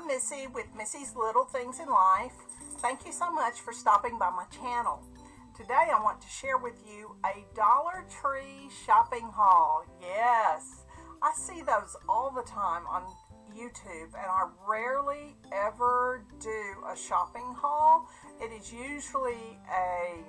I'm Missy with Missy's Little Things in Life. Thank you so much for stopping by my channel. Today I want to share with you a Dollar Tree shopping haul. Yes, I see those all the time on YouTube, and I rarely ever do a shopping haul. It is usually a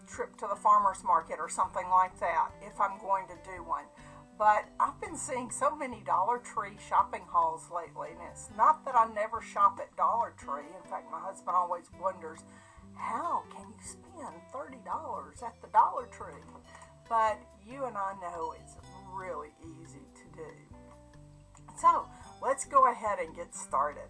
trip to the farmer's market or something like that if I'm going to do one. But I've been seeing so many Dollar Tree shopping hauls lately, and it's not that I never shop at Dollar Tree. In fact, my husband always wonders, how can you spend $30 at the Dollar Tree? But you and I know it's really easy to do. So let's go ahead and get started.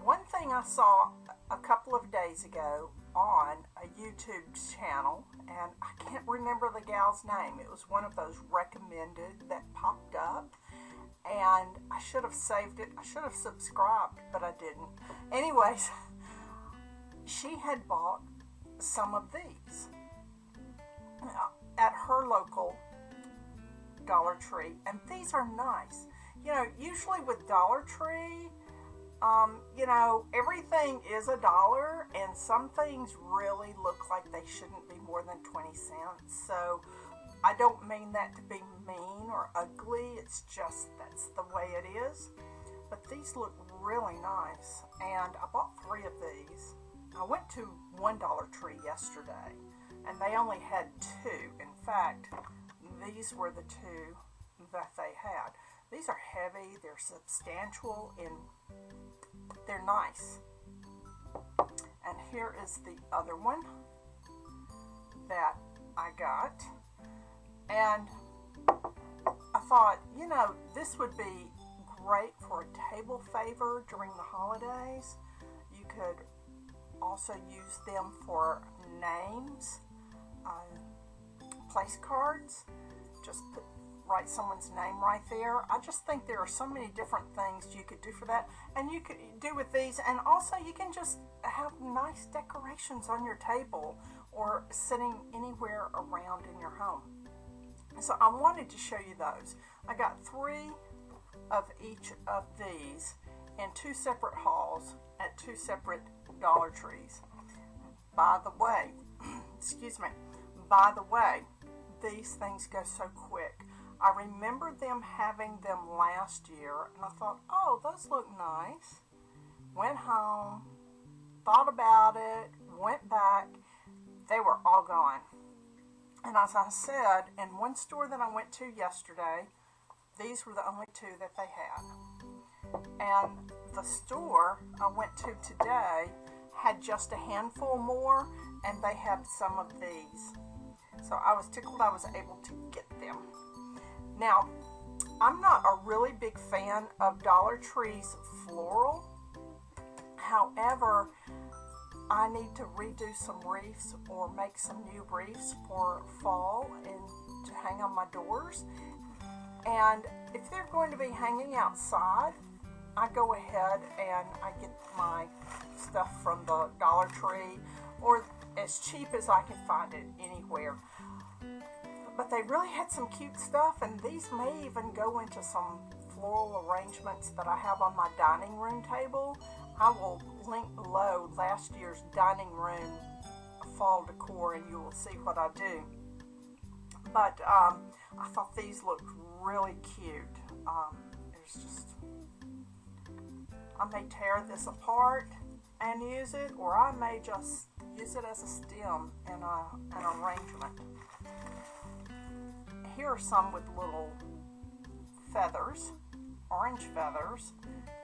One thing I saw a couple of days ago on a YouTube channel, and I can't remember the gal's name. It was one of those recommended that popped up, and I should have saved it. I should have subscribed, but I didn't. Anyways, she had bought some of these at her local Dollar Tree, and these are nice. You know, usually with Dollar Tree, you know, everything is $1, and some things really look like they shouldn't be more than 20 cents. So I don't mean that to be mean or ugly. It's just that's the way it is. But these look really nice, and I bought 3 of these. I went to one Dollar Tree yesterday, and they only had 2. In fact, these were the 2 that they had. These are heavy, they're substantial, and they're nice. And here is the other one that I got. And I thought, you know, this would be great for a table favor during the holidays. You could also use them for names, place cards. Just write someone's name right there. I just think there are so many different things you could do for that, and you could do with these, and also you can just have nice decorations on your table or sitting anywhere around in your home. So I wanted to show you those. I got 3 of each of these in 2 separate hauls at 2 separate Dollar Trees. By the way, excuse me, by the way, these things go so quick. I remember them having them last year, and I thought, oh, those look nice. Went home, thought about it, went back. They were all gone. And as I said, in one store that I went to yesterday, these were the only 2 that they had. And the store I went to today had just a handful more, and they had some of these. So I was tickled I was able to get them. Now, I'm not a really big fan of Dollar Tree's floral. However, I need to redo some wreaths or make some new wreaths for fall and to hang on my doors. And if they're going to be hanging outside, I go ahead and I get my stuff from the Dollar Tree, or as cheap as I can find it anywhere. But they really had some cute stuff, and these may even go into some floral arrangements that I have on my dining room table. I will link below last year's dining room fall decor, and you will see what I do. But I thought these looked really cute. There's just, I may tear this apart and use it, or I may just use it as a stem in an arrangement. Here are some with little feathers, orange feathers,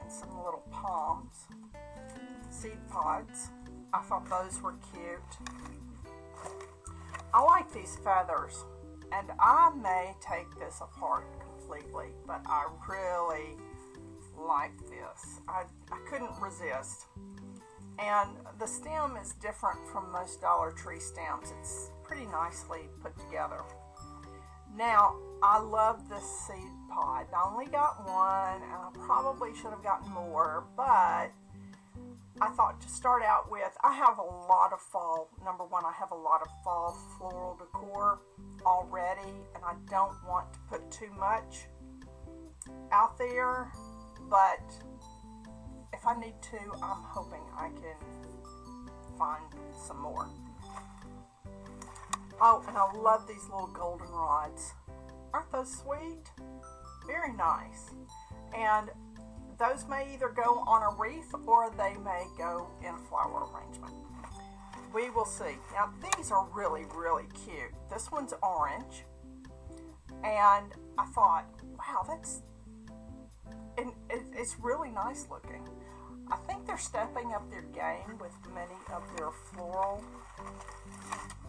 and some little palms, seed pods. I thought those were cute. I like these feathers, and I may take this apart completely, but I really like this. I couldn't resist. And the stem is different from most Dollar Tree stems. It's pretty nicely put together. Now, I love this seed pod. I only got one, and I probably should have gotten more, but I thought to start out with, I have a lot of fall. Number one, I have a lot of fall floral decor already, and I don't want to put too much out there but if I need to, I'm hoping I can find some more. Oh, and I love these little golden rods. Aren't those sweet? Very nice. And those may either go on a wreath or they may go in a flower arrangement. We will see. Now, these are really, really cute. This one's orange. And I thought, wow, it's really nice looking. I think they're stepping up their game with many of their floral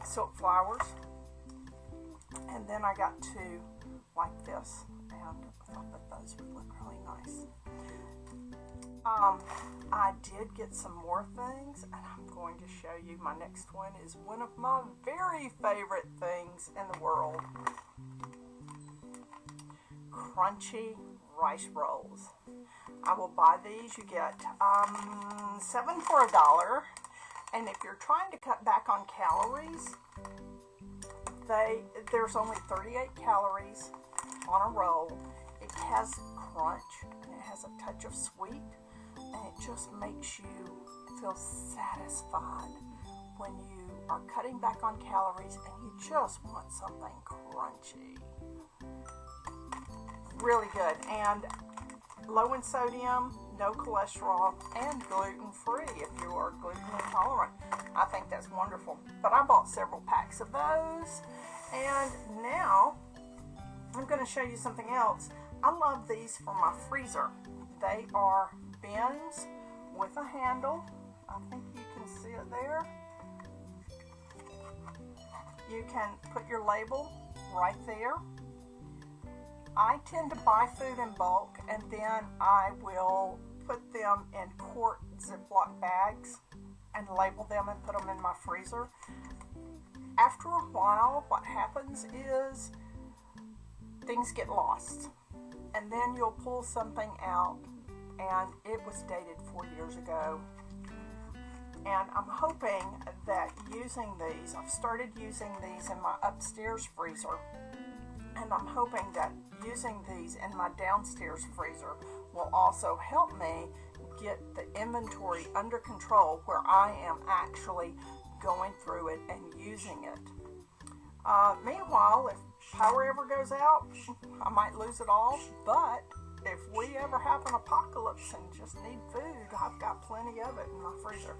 silk flowers. And then I got two like this, and I thought that those would look really nice. I did get some more things, and I'm going to show you. My next one is one of my very favorite things in the world. Crunchy rice rolls. I will buy these. You get 7 for $1. And if you're trying to cut back on calories, there's only 38 calories on a roll. It has crunch, and it has a touch of sweet, and it just makes you feel satisfied when you are cutting back on calories and you just want something crunchy. Really good, and low in sodium, no cholesterol, and gluten-free if you are gluten intolerant. I think that's wonderful. But I bought several packs of those, and now I'm going to show you something else. I love these for my freezer. They are bins with a handle. I think you can see it there. You can put your label right there. I tend to buy food in bulk, and then I will put them in quart Ziploc bags and label them and put them in my freezer. After a while, what happens is things get lost, and then you'll pull something out and it was dated 4 years ago. And I'm hoping that using these, I've started using these in my upstairs freezer, and I'm hoping that using these in my downstairs freezer will also help me get the inventory under control, where I am actually going through it and using it. Meanwhile, if power ever goes out, I might lose it all, but if we ever have an apocalypse and just need food, I've got plenty of it in my freezer.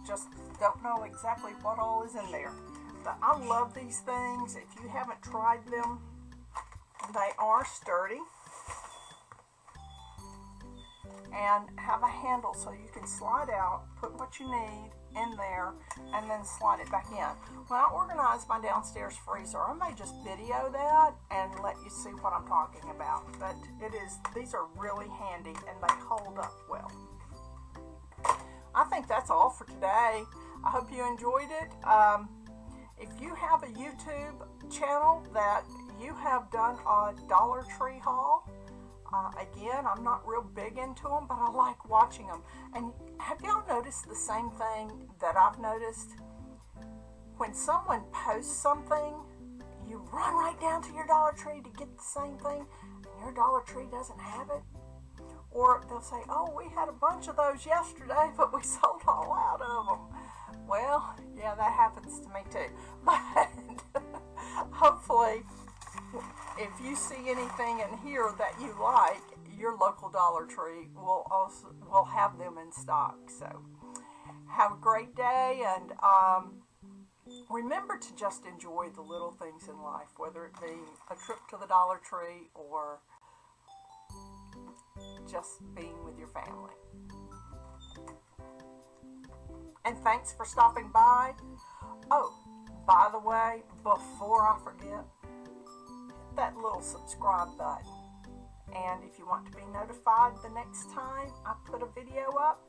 Just don't know exactly what all is in there. But I love these things. If you haven't tried them, they are sturdy and have a handle so you can slide out, put what you need in there, and then slide it back in. When I organize my downstairs freezer, I may just video that and let you see what I'm talking about. But these are really handy and they hold up well. I think that's all for today. I hope you enjoyed it. If you have a YouTube channel that you have done a Dollar Tree haul, again, I'm not real big into them, but I like watching them. And have y'all noticed the same thing that I've noticed? When someone posts something, you run right down to your Dollar Tree to get the same thing, and your Dollar Tree doesn't have it. Or they'll say, oh, we had a bunch of those yesterday, but we sold all out of them. Well, yeah, that happens to me too. But hopefully, if you see anything in here that you like, your local Dollar Tree will have them in stock. So have a great day, and remember to just enjoy the little things in life, whether it be a trip to the Dollar Tree or just being with your family. And thanks for stopping by. Oh, by the way, before I forget, hit that little subscribe button. And if you want to be notified the next time I put a video up,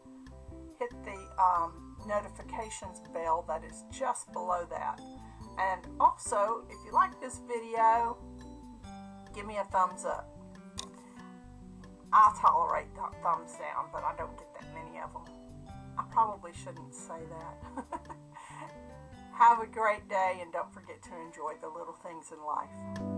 hit the notifications bell that is just below that. And also, if you like this video, give me a thumbs up. I tolerate thumbs down, but I don't get that many of them. I probably shouldn't say that. Have a great day, and don't forget to enjoy the little things in life.